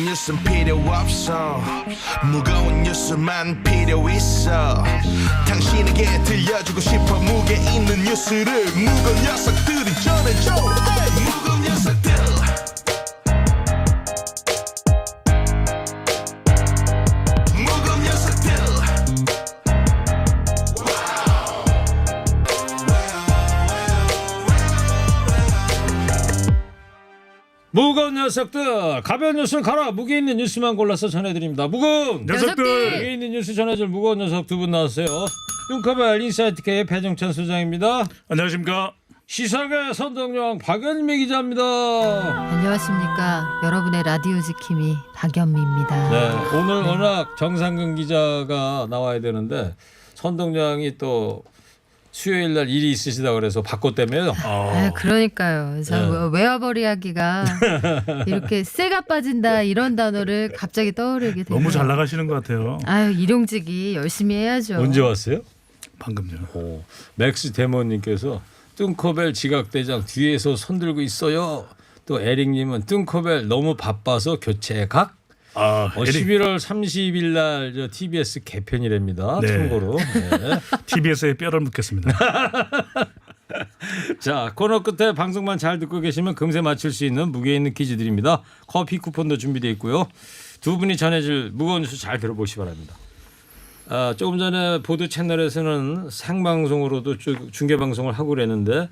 뉴스는 필요 없어 무거운 뉴스만 필요 있어 당신에게 들려주고 싶어 무게 있는 뉴스를 무거운 녀석들이 전해줘 무거운 녀석들 무거운 녀석들 무거운 녀석들 가벼운 뉴스는 가라 무게 있는 뉴스만 골라서 전해드립니다. 무거운 녀석들! 무게 있는 뉴스 전해줄 무거운 녀석 두 분 나왔어요. 뚱커벨 인사이트K의 배정찬 소장입니다. 안녕하십니까. 시사계 선동영 박연미 기자입니다. 안녕하십니까. 여러분의 라디오 지킴이 박연미입니다. 네, 오늘 워낙 정상근 기자가 나와야 되는데 선동영이 또 수요일 날 일이 있으시다 그래서 바꿨다며요. 그러니까요. 저 네. 외화벌 이야기가 이렇게 쇠가 빠진다 이런 단어를 갑자기 떠오르게 되네요. 너무 잘 나가시는 것 같아요. 아유 일용직이 열심히 해야죠. 언제 왔어요? 방금요. 오, 맥스 데모님께서 뚱커벨 지각대장 뒤에서 손들고 있어요. 또 에릭님은 뚱커벨 너무 바빠서 교체 각. 에릭, 11월 30일 날 저 TBS 개편이랍니다. 네. 참고로. 네. TBS에 뼈를 묻겠습니다. 자, 코너 끝에 방송만 잘 듣고 계시면 금세 맞출 수 있는 무게 있는 퀴즈 드립니다. 커피 쿠폰도 준비되어 있고요. 두 분이 전해줄 무거운 뉴스 잘 들어보시기 바랍니다. 조금 전에 보도 채널에서는 생방송으로도 중계방송을 하고 그랬는데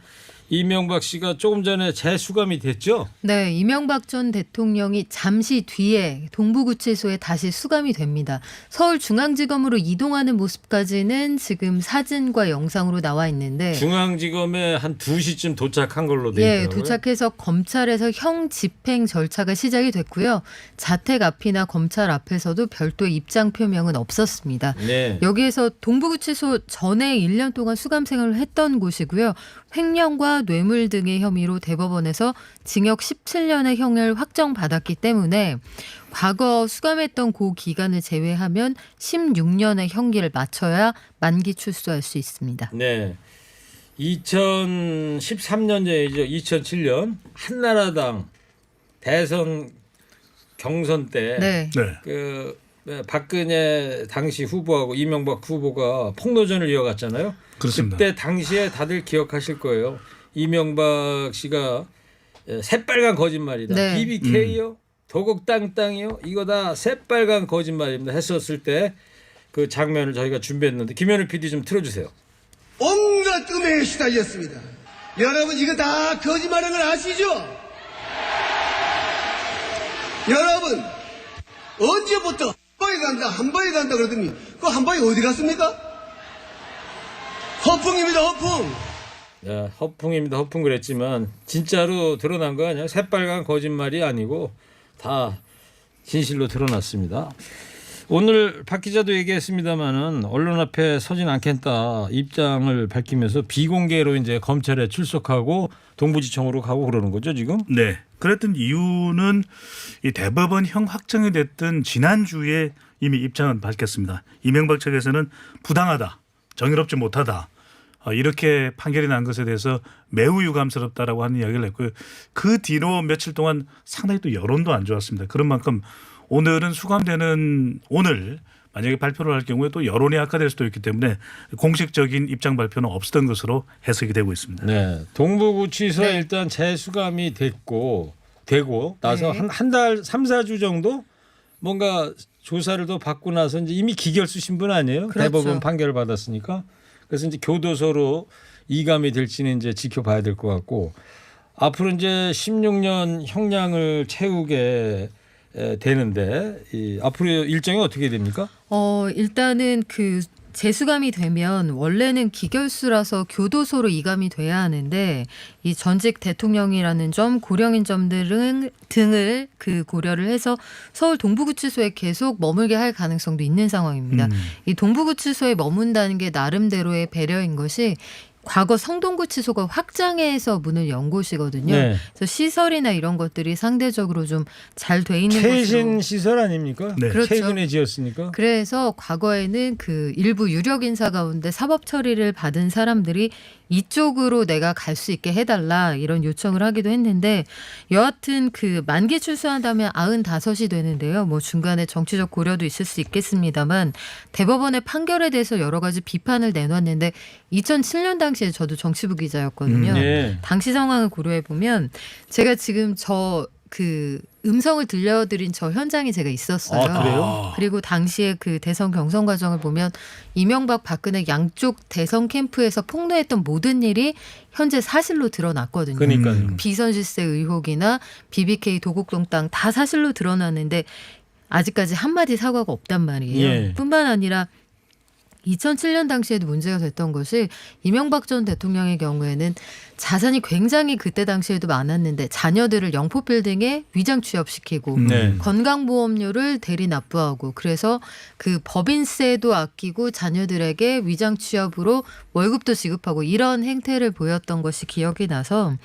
이명박 씨가 조금 전에 재수감이 됐죠? 네, 이명박 전 대통령이 잠시 뒤에 동부구치소에 다시 수감이 됩니다. 서울중앙지검으로 이동하는 모습까지는 지금 사진과 영상으로 나와 있는데 중앙지검에 한 2시쯤 도착한 걸로 돼 예, 있더라고요. 도착해서 검찰에서 형 집행 절차가 시작이 됐고요. 자택 앞이나 검찰 앞에서도 별도 입장 표명은 없었습니다. 네. 여기에서 동부구치소 전에 1년 동안 수감 생활을 했던 곳이고요. 횡령과 뇌물 등의 혐의로 대법원에서 징역 17년의 형을 확정받았기 때문에 과거 수감했던 그 기간을 제외하면 16년의 형기를 마쳐야 만기 출소할 수 있습니다. 네. 2013년이죠. 2007년 한나라당 대선 경선 때 네. 네. 그 박근혜 당시 후보하고 이명박 후보가 폭로전을 이어갔잖아요. 그렇습니다. 그때 당시에 다들 기억하실 거예요. 이명박 씨가 새빨간 거짓말이다. 네. BBK요, 도곡 땅땅이요. 이거 다 새빨간 거짓말입니다. 했었을 때 그 장면을 저희가 준비했는데 김현우 PD 좀 틀어주세요. 온갖 음해에 시달렸습니다. 여러분 이거 다 거짓말인 걸 아시죠? 여러분 언제부터 한 방에 간다 그러더니 그 한 방에 어디 갔습니까? 허풍입니다 허풍. 야, 허풍입니다. 허풍 그랬지만 진짜로 드러난 거 아니야? 새빨간 거짓말이 아니고 다 진실로 드러났습니다. 오늘 박 기자도 얘기했습니다마는 언론 앞에 서진 않겠다 입장을 밝히면서 비공개로 이제 검찰에 출석하고 동부지청으로 가고 그러는 거죠 지금? 네. 그랬던 이유는 이 대법원형 확정이 됐던 지난주에 이미 입장은 밝혔습니다. 이명박 측에서는 부당하다, 정의롭지 못하다. 이렇게 판결이 난 것에 대해서 매우 유감스럽다라고 하는 이야기를 했고요. 그 뒤로 며칠 동안 상당히 또 여론도 안 좋았습니다. 그런 만큼 오늘은 수감되는 오늘 만약에 발표를 할 경우에 또 여론이 악화될 수도 있기 때문에 공식적인 입장 발표는 없었던 것으로 해석이 되고 있습니다. 네, 동부구치소에 네. 일단 재수감이 되고 나서 네. 한 달 3, 4주 정도 뭔가 조사를 더 받고 나서 이제 이미 기결수 신분 아니에요? 그렇죠. 대법원 판결을 받았으니까. 그래서 이제 교도소로 이감이 될지는 이제 지켜봐야 될 것 같고 앞으로 이제 16년 형량을 채우게 되는데 앞으로 일정이 어떻게 됩니까? 일단은 그 재수감이 되면 원래는 기결수라서 교도소로 이감이 돼야 하는데 이 전직 대통령이라는 점, 고령인 점들은 등을 그 고려를 해서 서울 동부구치소에 계속 머물게 할 가능성도 있는 상황입니다. 이 동부구치소에 머문다는 게 나름대로의 배려인 것이 과거 성동구치소가 확장해서 문을 연 곳이거든요. 네. 그래서 시설이나 이런 것들이 상대적으로 좀 잘 돼 있는 최신 곳으로. 시설 아닙니까? 네. 그렇죠. 최근에 지었으니까. 그래서 과거에는 그 일부 유력 인사 가운데 사법 처리를 받은 사람들이 이쪽으로 내가 갈 수 있게 해달라 이런 요청을 하기도 했는데 여하튼 그 만기 출소한다면 95이 되는데요. 뭐 중간에 정치적 고려도 있을 수 있겠습니다만 대법원의 판결에 대해서 여러 가지 비판을 내놨는데 2007년 당시에 저도 정치부 기자였거든요. 네. 당시 상황을 고려해 보면 제가 지금 그 음성을 들려드린 저 현장에 제가 있었어요. 아, 그래요? 그리고 당시에 그 대선 경선 과정을 보면 이명박 박근혜 양쪽 대선 캠프에서 폭로했던 모든 일이 현재 사실로 드러났거든요. 그러니까요. 비선실세 의혹이나 BBK 도곡동땅 다 사실로 드러났는데 아직까지 한마디 사과가 없단 말이에요. 예. 뿐만 아니라 2007년 당시에도 문제가 됐던 것이 이명박 전 대통령의 경우에는 자산이 굉장히 그때 당시에도 많았는데 자녀들을 영포빌딩에 위장 취업시키고 네. 건강보험료를 대리 납부하고 그래서 그 법인세도 아끼고 자녀들에게 위장 취업으로 월급도 지급하고 이런 행태를 보였던 것이 기억이 나서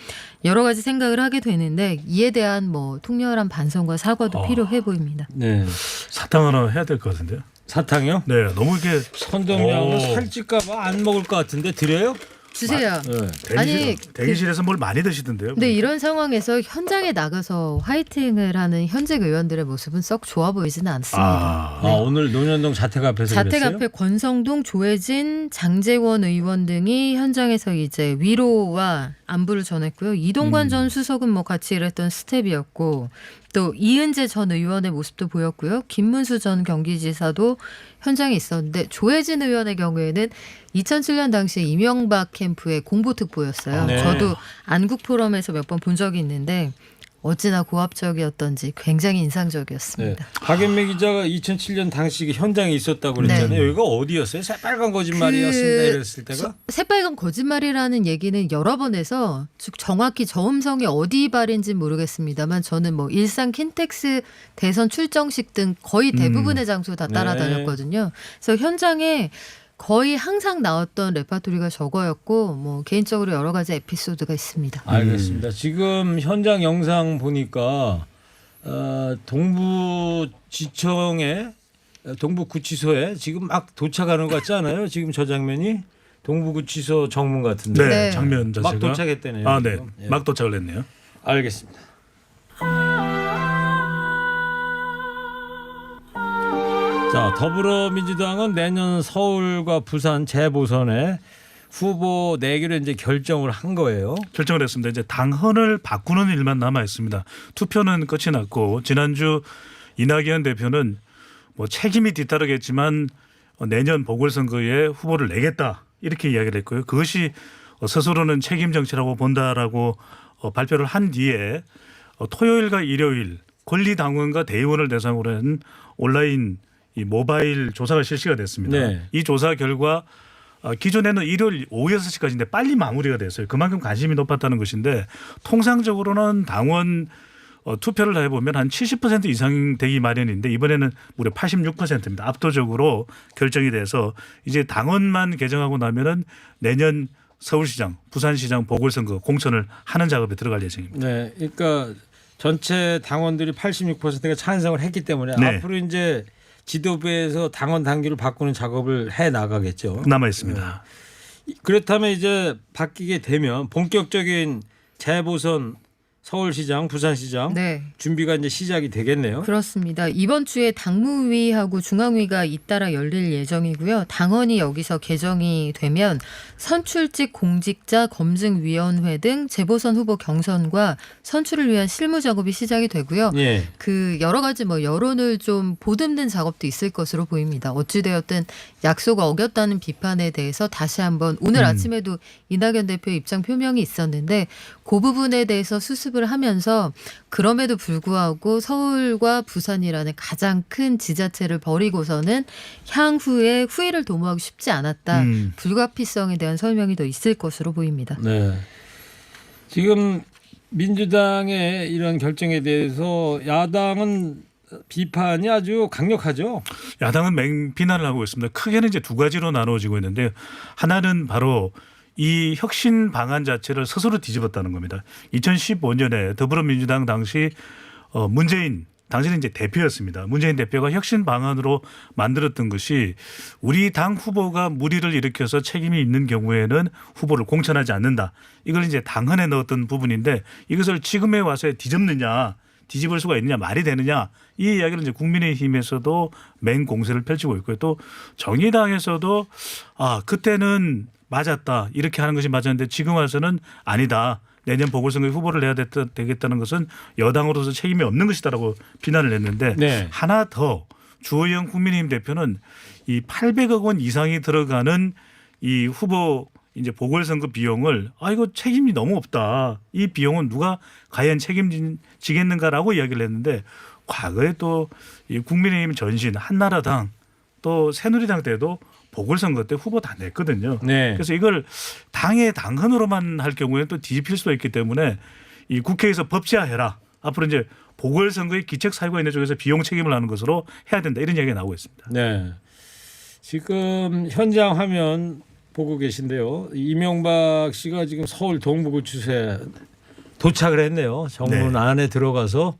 여러 가지 생각을 하게 되는데 이에 대한 뭐 통렬한 반성과 사과도 필요해 보입니다. 네. 사탕 하나 해야 될 것 같은데요. 사탕이요? 네, 너무 이렇게 선동량은 오. 살찔까봐 안 먹을 것 같은데 드려요? 주세요. 네. 아니, 대기실에서 뭘 많이 드시던데요. 근데 이런 상황에서 현장에 나가서 화이팅을 하는 현직 의원들의 모습은 썩 좋아 보이지는 않습니다. 아, 오늘 논현동 자택 앞에서 자택 그랬어요? 앞에 권성동, 조혜진, 장재원 의원 등이 현장에서 이제 위로와 안부를 전했고요. 이동관 전 수석은 뭐 같이 일했던 스텝이었고 또 이은재 전 의원의 모습도 보였고요. 김문수 전 경기지사도 현장에 있었는데 조혜진 의원의 경우에는 2007년 당시에 이명박 캠프의 공보특보였어요. 네. 저도 안국포럼에서 몇 번 본 적이 있는데 어찌나 고압적이었던지 굉장히 네. 인상적이었습니다. 박연미 기자가 2007년 당시 현장에 있었다고 그랬잖아요. 네. 여기가 어디였어요? 새빨간 거짓말이었습니다. 이랬을 때가? 새빨간 거짓말이라는 얘기는 여러 번 해서 즉 정확히 저 음성이 어디 발인지는 모르겠습니다만 저는 뭐 일산 킨텍스 대선 출정식 등 거의 대부분의 장소 다 따라다녔거든요. 그래서 현장에 거의 항상 나왔던 레파토리가 저거였고 뭐 개인적으로 여러 가지 에피소드가 있습니다. 알겠습니다. 지금 현장 영상 보니까 동부구치소에 지금 막 도착하는 것 같지 않아요? 지금 저 장면이 동부구치소 정문 같은데 네, 네. 장면 자체가 막 도착했다네요. 아, 네, 지금. 예. 막 도착을 했네요. 알겠습니다. 자, 더불어민주당은 내년 서울과 부산 재보선에 후보 내기를 이제 결정을 한 거예요. 결정을 했습니다. 이제 당헌을 바꾸는 일만 남아 있습니다. 투표는 끝이 났고 지난주 이낙연 대표는 뭐 책임이 뒤따르겠지만 내년 보궐선거에 후보를 내겠다 이렇게 이야기를 했고요. 그것이 스스로는 책임 정치라고 본다라고 발표를 한 뒤에 토요일과 일요일 권리당원과 대의원을 대상으로 한 온라인 이 모바일 조사가 실시가 됐습니다. 네. 이 조사 결과 기존에는 일요일 오후 6시까지인데 빨리 마무리가 됐어요. 그만큼 관심이 높았다는 것인데 통상적으로는 당원 투표를 해보면 한 70% 이상 되기 마련인데 이번에는 무려 86%입니다. 압도적으로 결정이 돼서 이제 당원만 개정하고 나면은 내년 서울시장, 부산시장 보궐선거 공천을 하는 작업에 들어갈 예정입니다. 네, 그러니까 전체 당원들이 86%가 찬성을 했기 때문에 네. 앞으로 이제 지도부에서 당원 당규를 바꾸는 작업을 해 나가겠죠. 남아 있습니다. 그렇다면 이제 바뀌게 되면 본격적인 재보선 서울시장, 부산시장 네. 준비가 이제 시작이 되겠네요. 그렇습니다. 이번 주에 당무위하고 중앙위가 잇따라 열릴 예정이고요. 당헌이 여기서 개정이 되면 선출직 공직자 검증위원회 등 재보선 후보 경선과 선출을 위한 실무 작업이 시작이 되고요. 예. 그 여러 가지 뭐 여론을 좀 보듬는 작업도 있을 것으로 보입니다. 어찌되었든 약속 어겼다는 비판에 대해서 다시 한번 오늘 아침에도 이낙연 대표 입장 표명이 있었는데 그 부분에 대해서 수습을 하면서 그럼에도 불구하고 서울과 부산이라는 가장 큰 지자체를 버리고서는 향후에 후회를 도모하고 싶지 않았다. 불가피성에 대한 설명이 더 있을 것으로 보입니다. 네. 지금 민주당의 이런 결정에 대해서 야당은 비판이 아주 강력하죠. 야당은 맹비난을 하고 있습니다. 크게는 이제 두 가지로 나누어지고 있는데 하나는 바로 이 혁신 방안 자체를 스스로 뒤집었다는 겁니다. 2015년에 더불어민주당 당시 문재인 당시는 이제 대표였습니다. 문재인 대표가 혁신 방안으로 만들었던 것이 우리 당 후보가 물의를 일으켜서 책임이 있는 경우에는 후보를 공천하지 않는다. 이걸 이제 당헌에 넣었던 부분인데 이것을 지금에 와서 뒤집을 수가 있느냐, 말이 되느냐, 이 이야기를 이제 국민의힘에서도 맹공세를 펼치고 있고요. 또 정의당에서도 그때는 맞았다, 이렇게 하는 것이 맞았는데 지금 와서는 아니다, 내년 보궐선거에 후보를 내야 되겠다는 것은 여당으로서 책임이 없는 것이다라고 비난을 했는데 네. 하나 더 주호영 국민의힘 대표는 이 800억 원 이상이 들어가는 이 후보 이제 보궐선거 비용을 이거 책임이 너무 없다, 이 비용은 누가 과연 책임지겠는가라고 이야기를 했는데 과거에 또 이 국민의힘 전신 한나라당 또 새누리당 때도 보궐선거 때 후보 다 냈거든요. 네. 그래서 이걸 당의 당헌으로만 할 경우에는 또 뒤집힐 수가 있기 때문에 이 국회에서 법제화해라. 앞으로 이제 보궐선거의 기책사유가 있는 쪽에서 비용 책임을 하는 것으로 해야 된다, 이런 이야기가 나오고 있습니다. 네. 지금 현장 화면 보고 계신데요. 이명박 씨가 지금 서울 동부구치소에 도착을 했네요. 정문 네. 안에 들어가서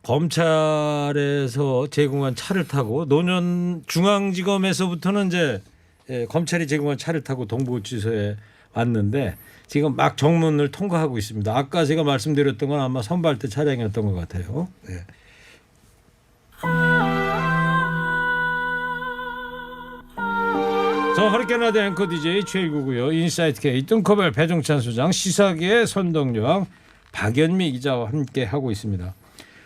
검찰에서 제공한 차를 타고 노년 중앙지검에서부터는 이제 검찰이 제공한 차를 타고 동부구치소에 왔는데 지금 막 정문을 통과하고 있습니다. 아까 제가 말씀드렸던 건 아마 선발대 차량이었던 것 같아요. 네. 저 허리케인 라디오 앵커 DJ 최일구고요. 인사이트 K 뚱커벨 배종찬 소장, 시사계의 선동여왕 박연미 기자와 함께 하고 있습니다.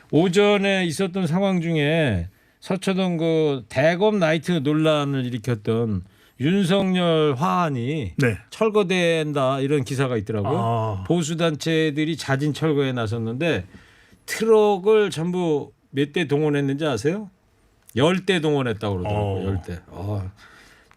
오전에 있었던 상황 중에 서초동 그 대검 나이트 논란을 일으켰던 윤석열 화환이 네. 철거된다, 이런 기사가 있더라고요. 보수 단체들이 자진 철거에 나섰는데 트럭을 전부 몇 대 동원했는지 아세요? 10대 동원했다고 그러더라고요. 10대.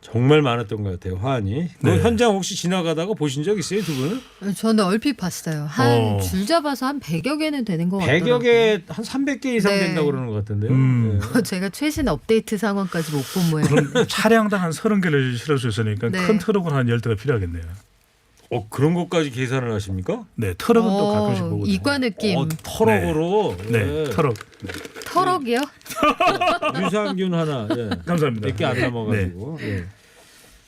정말 많았던 것 같아요, 화환이. 그 네. 현장 혹시 지나가다가 보신 적 있어요, 두 분은? 저는 얼핏 봤어요. 한 줄 잡아서 한 100여 개는 되는 것 같더라고요. 100여 개, 한 300개 이상 네. 된다고 그러는 것 같은데요. 네. 제가 최신 업데이트 상황까지 못 본 모양. 그럼 차량당 한 30개를 실을 수 있으니까 네. 큰 트럭은 한 10대가 필요하겠네요. 그런 것까지 계산을 하십니까? 네, 트럭은 또 가끔씩 보거든요. 이과 느낌. 터럭으로. 네, 트럭. 터럭이요? 유산균 하나. 예. 감사합니다. 몇 개 안 남아가지고. 예.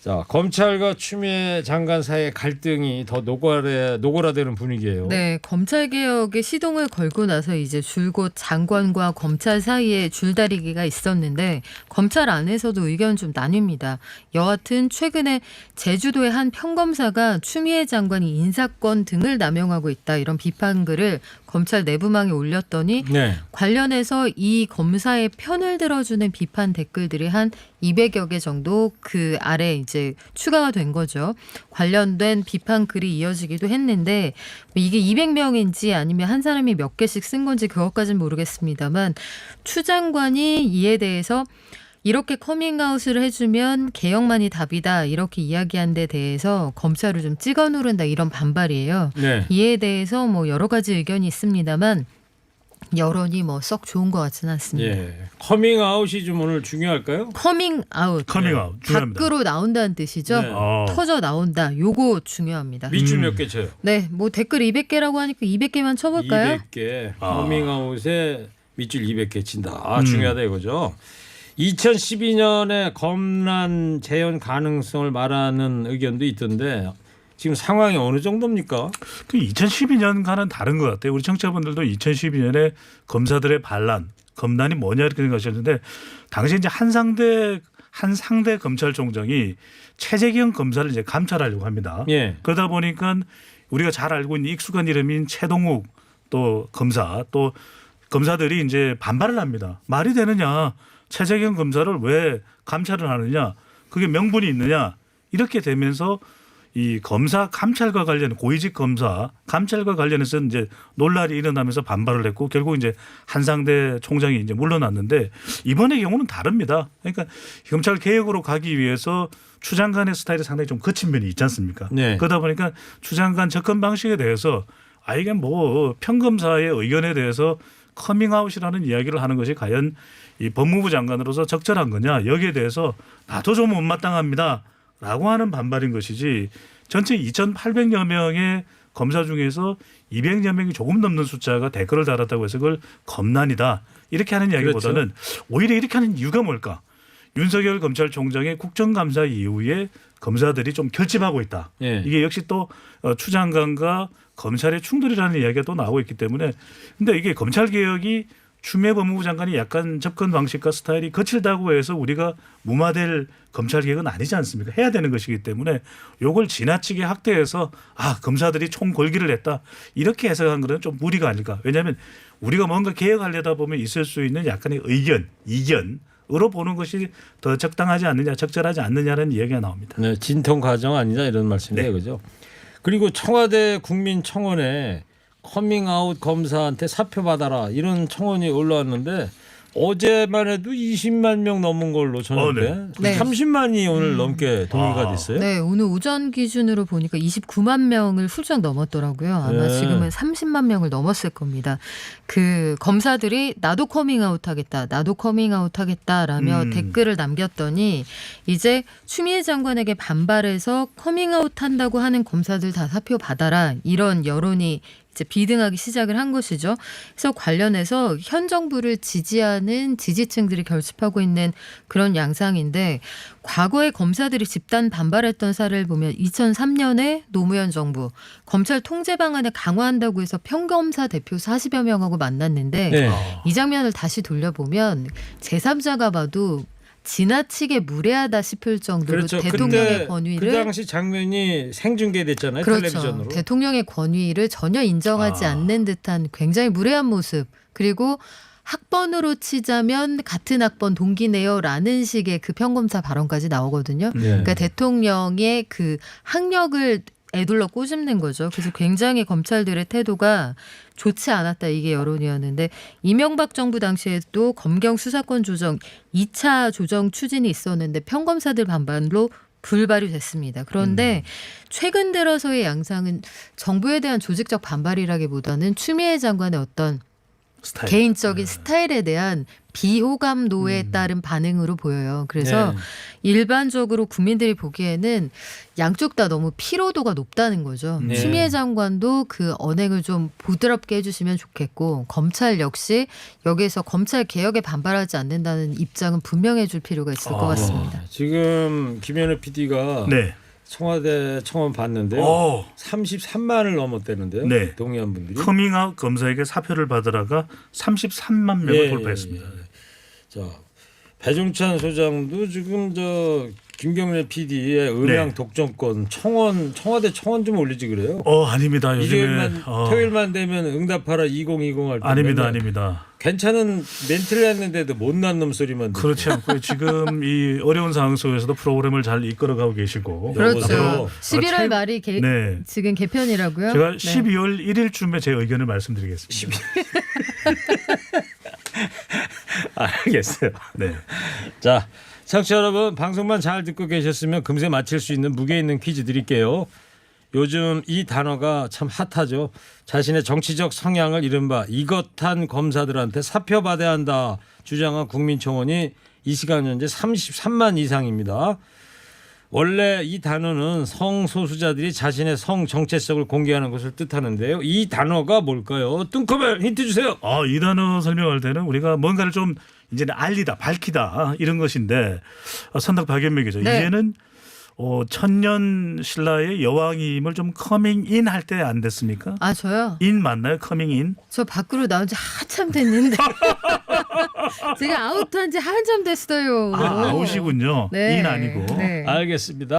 자, 검찰과 추미애 장관 사이의 갈등이 더 노골화되는 분위기예요. 네, 검찰 개혁에 시동을 걸고 나서 이제 줄곧 장관과 검찰 사이에 줄다리기가 있었는데 검찰 안에서도 의견 좀 나뉩니다. 여하튼 최근에 제주도의 한 평검사가 추미애 장관이 인사권 등을 남용하고 있다, 이런 비판글을 검찰 내부망에 올렸더니 네. 관련해서 이 검사의 편을 들어주는 비판 댓글들이 한 200여 개 정도 그 아래 이제 추가가 된 거죠. 관련된 비판 글이 이어지기도 했는데 이게 200명인지 아니면 한 사람이 몇 개씩 쓴 건지 그것까지는 모르겠습니다만 추 장관이 이에 대해서 이렇게 커밍아웃을 해주면 개혁만이 답이다, 이렇게 이야기한 데 대해서 검찰을 좀 찍어 누른다, 이런 반발이에요. 네. 이에 대해서 뭐 여러 가지 의견이 있습니다만 여론이 뭐 썩 좋은 것 같지는 않습니다. 예. 커밍아웃이 좀 오늘 중요할까요? 커밍아웃. 커밍아웃 중요합니다. 밖으로 나온다는 뜻이죠. 네. 터져 나온다. 요거 중요합니다. 밑줄 몇 개 쳐요? 네, 뭐 댓글 200개라고 하니까 200개만 쳐볼까요? 200개. 커밍아웃에 밑줄 200개 친다. 중요하다 이거죠. 2012년에 검란 재현 가능성을 말하는 의견도 있던데 지금 상황이 어느 정도입니까? 그 2012년과는 다른 것 같아요. 우리 청취자분들도 2012년에 검사들의 반란, 검란이 뭐냐 이렇게 생각하셨는데 당시 이제 한 상대 검찰총장이 최재경 검사를 이제 감찰하려고 합니다. 예. 그러다 보니까 우리가 잘 알고 있는 익숙한 이름인 최동욱 또 검사, 또 검사들이 이제 반발을 합니다. 말이 되느냐? 최재경 검사를 왜 감찰을 하느냐? 그게 명분이 있느냐? 이렇게 되면서 이 검사 감찰과 관련 고위직 검사 감찰과 관련해서 이제 논란이 일어나면서 반발을 했고 결국 이제 한상대 총장이 이제 물러났는데 이번의 경우는 다릅니다. 그러니까 검찰 개혁으로 가기 위해서 추 장관의 스타일이 상당히 좀 거친 면이 있지 않습니까? 네. 그러다 보니까 추 장관 접근 방식에 대해서 이게 뭐 평검사의 의견에 대해서 커밍아웃이라는 이야기를 하는 것이 과연 이 법무부 장관으로서 적절한 거냐, 여기에 대해서 나도 좀 못마땅합니다 라고 하는 반발인 것이지 전체 2,800여 명의 검사 중에서 200여 명이 조금 넘는 숫자가 댓글을 달았다고 해서 그걸 검난이다 이렇게 하는 이야기보다는 그렇죠. 오히려 이렇게 하는 이유가 뭘까? 윤석열 검찰총장의 국정감사 이후에 검사들이 좀 결집하고 있다. 예. 이게 역시 또 추 장관과 검찰의 충돌이라는 이야기가 또 나오고 있기 때문에 근데 이게 검찰개혁이 추미애 법무부 장관이 약간 접근 방식과 스타일이 거칠다고 해서 우리가 무마될 검찰개혁은 아니지 않습니까? 해야 되는 것이기 때문에 이걸 지나치게 확대해서 검사들이 총궐기를 했다 이렇게 해석한 것은 좀 무리가 아닐까. 왜냐하면 우리가 뭔가 개혁하려다 보면 있을 수 있는 약간의 의견, 이견으로 보는 것이 더 적당하지 않느냐 적절하지 않느냐라는 이야기가 나옵니다. 네, 진통 과정 아니냐 이런 말씀이에요. 네. 그죠? 그리고 청와대 국민청원에 커밍아웃 검사한테 사표 받아라 이런 청원이 올라왔는데 어제만 해도 20만 명 넘은 걸로 전했는데 네. 30만이 오늘 넘게 동의가 됐어요. 네, 오늘 오전 기준으로 보니까 29만 명을 훌쩍 넘었더라고요. 아마 네. 지금은 30만 명을 넘었을 겁니다. 그 검사들이 나도 커밍아웃 하겠다라며 댓글을 남겼더니 이제 추미애 장관에게 반발해서 커밍아웃 한다고 하는 검사들 다 사표 받아라 이런 여론이 이제 비등하기 시작을 한 것이죠. 그래서 관련해서 현 정부를 지지하는 지지층들이 결집하고 있는 그런 양상인데 과거에 검사들이 집단 반발했던 사례를 보면 2003년에 노무현 정부 검찰 통제 방안을 강화한다고 해서 평검사 대표 40여 명하고 만났는데 네. 이 장면을 다시 돌려보면 제3자가 봐도 지나치게 무례하다 싶을 정도로 그렇죠. 대통령의 그때 권위를 그 당시 장면이 생중계됐잖아요. 그렇죠. 텔레비전으로. 대통령의 권위를 전혀 인정하지 않는 듯한 굉장히 무례한 모습. 그리고 학번으로 치자면 같은 학번 동기네요라는 식의 그 평검사 발언까지 나오거든요. 네. 그러니까 대통령의 그 학력을 애둘러 꼬집는 거죠. 그래서 굉장히 검찰들의 태도가 좋지 않았다 이게 여론이었는데 이명박 정부 당시에도 검경 수사권 조정 2차 조정 추진이 있었는데 평검사들 반발로 불발이 됐습니다. 그런데 최근 들어서의 양상은 정부에 대한 조직적 반발이라기보다는 추미애 장관의 어떤 스타일. 개인적인 스타일에 대한 비호감도에 따른 반응으로 보여요. 그래서 네. 일반적으로 국민들이 보기에는 양쪽 다 너무 피로도가 높다는 거죠. 네. 추미애 장관도 그 언행을 좀 부드럽게 해주시면 좋겠고 검찰 역시 여기에서 검찰 개혁에 반발하지 않는다는 입장은 분명해 줄 필요가 있을 것 같습니다. 지금 김현우 PD가 네. 청와대 청원 봤는데요. 오. 33만을 넘었다는데요. 네. 동의한 분들이. 커밍아웃 검사에게 사표를 받으라가 33만 명을 예, 돌파했습니다. 자, 배종찬 소장도 지금 저 김경래 PD의 음양 네. 독점권 청와대 청원 좀 올리지 그래요. 아닙니다. 요즘에 일요일만 토요일만 되면 응답하라 2020 할 때. 아닙니다, 맨날 아닙니다. 괜찮은 멘트를 했는데도 못난 놈 소리만 듣고. 그렇지 않고요. 지금 이 어려운 상황 속에서도 프로그램을 잘 이끌어가고 계시고. 여보세요? 그렇죠. 11월 체- 말이 네. 지금 개편이라고요? 제가 네. 12월 1일쯤에 제 의견을 말씀드리겠습니다. 알겠어요. 네. 자, 청취자 여러분 방송만 잘 듣고 계셨으면 금세 맞힐 수 있는 무게 있는 퀴즈 드릴게요. 요즘 이 단어가 참 핫하죠. 자신의 정치적 성향을 이른바 이것한 검사들한테 사표 받아야 한다 주장한 국민청원이 이 시간 현재 33만 이상입니다. 원래 이 단어는 성소수자들이 자신의 성 정체성을 공개하는 것을 뜻하는데요. 이 단어가 뭘까요? 뚱커벨 힌트 주세요. 이 단어 설명할 때는 우리가 뭔가를 좀 이제는 알리다, 밝히다 이런 것인데 선덕 박연명이죠. 네. 이제는 천년 신라의 여왕임을 좀 커밍인 할 때 안 됐습니까? 아 저요? 인 맞나요? 커밍인? 저 밖으로 나온 지 한참 됐는데 제가 아웃한 지 한참 됐어요. 아웃이군요. 네. 인 아니고. 네. 알겠습니다.